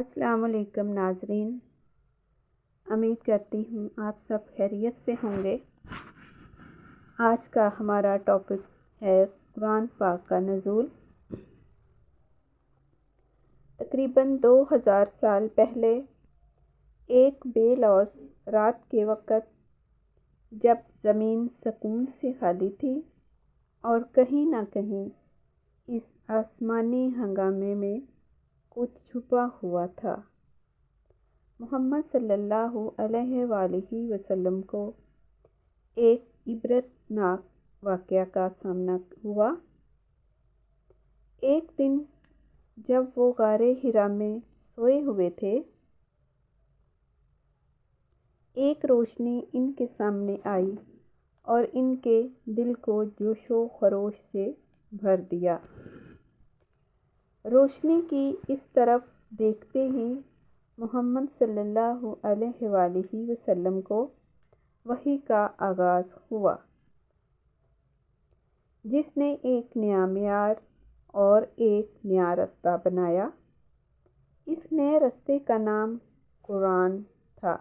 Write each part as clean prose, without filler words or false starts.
السلام علیکم ناظرین، امید کرتی ہوں آپ سب خیریت سے ہوں گے۔ آج کا ہمارا ٹاپک ہے قرآن پاک کا نزول۔ تقریباً 2000 سال پہلے ایک بے لوث رات کے وقت جب زمین سکون سے خالی تھی اور کہیں نہ کہیں اس آسمانی ہنگامے میں کچھ چھپا ہوا تھا، محمد صلی اللہ علیہ وآلہ وسلم کو ایک عبرت ناک واقعہ کا سامنا ہوا۔ ایک دن جب وہ غار حرا میں سوئے ہوئے تھے، ایک روشنی ان کے سامنے آئی اور ان کے دل کو جوش و خروش سے بھر دیا۔ روشنی کی اس طرف دیکھتے ہی محمد صلی اللہ علیہ وآلہ وسلم کو وحی کا آغاز ہوا، جس نے ایک نیا معیار اور ایک نیا رستہ بنایا۔ اس نئے رستے کا نام قرآن تھا،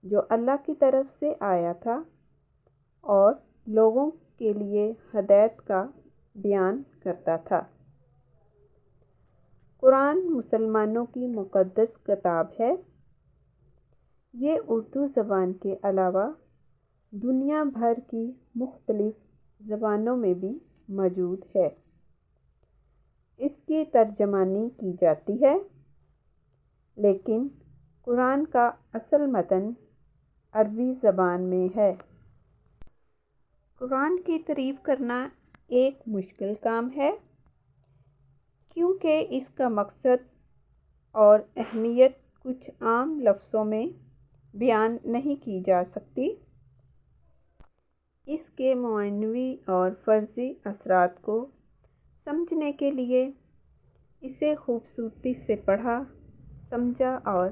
جو اللہ کی طرف سے آیا تھا اور لوگوں کے لیے ہدایت کا بیان کرتا تھا۔ قرآن مسلمانوں کی مقدس کتاب ہے۔ یہ اردو زبان کے علاوہ دنیا بھر کی مختلف زبانوں میں بھی موجود ہے۔ اس کی ترجمانی کی جاتی ہے، لیکن قرآن کا اصل متن عربی زبان میں ہے۔ قرآن کی تعریف کرنا ایک مشکل کام ہے، کیونکہ اس کا مقصد اور اہمیت کچھ عام لفظوں میں بیان نہیں کی جا سکتی۔ اس کے معنوی اور فرضی اثرات کو سمجھنے کے لیے اسے خوبصورتی سے پڑھا، سمجھا اور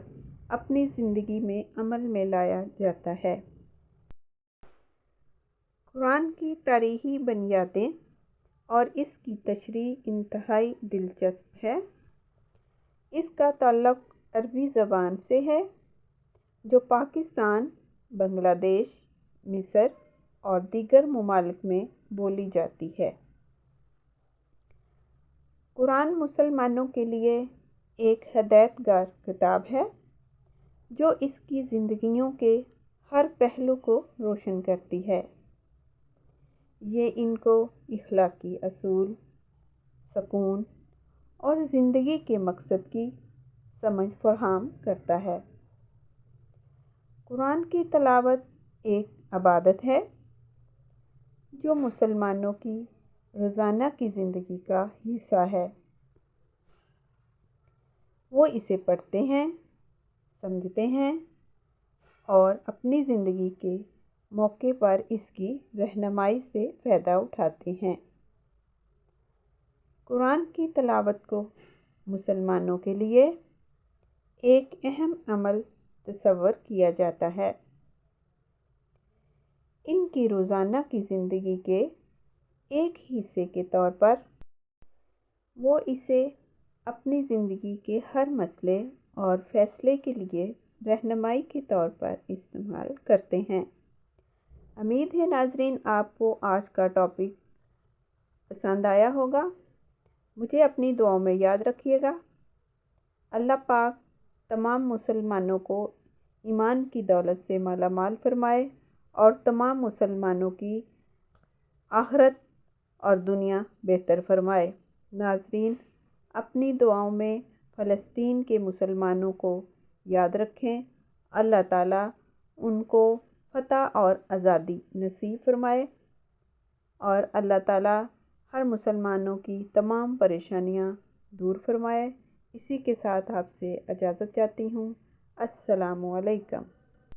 اپنی زندگی میں عمل میں لایا جاتا ہے۔ قرآن کی تاریخی بنیادیں اور اس کی تشریح انتہائی دلچسپ ہے۔ اس کا تعلق عربی زبان سے ہے، جو پاکستان، بنگلہ دیش، مصر اور دیگر ممالک میں بولی جاتی ہے۔ قرآن مسلمانوں کے لیے ایک ہدایت گار کتاب ہے، جو اس کی زندگیوں کے ہر پہلو کو روشن کرتی ہے۔ یہ ان کو اخلاقی اصول، سکون اور زندگی کے مقصد کی سمجھ فراہم کرتا ہے۔ قرآن کی تلاوت ایک عبادت ہے، جو مسلمانوں کی روزانہ کی زندگی کا حصہ ہے۔ وہ اسے پڑھتے ہیں، سمجھتے ہیں اور اپنی زندگی کے موقع پر اس کی رہنمائی سے فائدہ اٹھاتے ہیں۔ قرآن کی تلاوت کو مسلمانوں کے لیے ایک اہم عمل تصور کیا جاتا ہے۔ ان کی روزانہ کی زندگی کے ایک حصے کے طور پر وہ اسے اپنی زندگی کے ہر مسئلے اور فیصلے کے لیے رہنمائی کے طور پر استعمال کرتے ہیں۔ امید ہے ناظرین آپ کو آج کا ٹاپک پسند آیا ہوگا۔ مجھے اپنی دعاؤں میں یاد رکھیے گا۔ اللہ پاک تمام مسلمانوں کو ایمان کی دولت سے مالا مال فرمائے اور تمام مسلمانوں کی آخرت اور دنیا بہتر فرمائے۔ ناظرین، اپنی دعاؤں میں فلسطین کے مسلمانوں کو یاد رکھیں۔ اللہ تعالیٰ ان کو فتح اور آزادی نصیب فرمائے اور اللہ تعالیٰ ہر مسلمانوں کی تمام پریشانیاں دور فرمائے۔ اسی کے ساتھ آپ سے اجازت چاہتی ہوں۔ السلام علیکم۔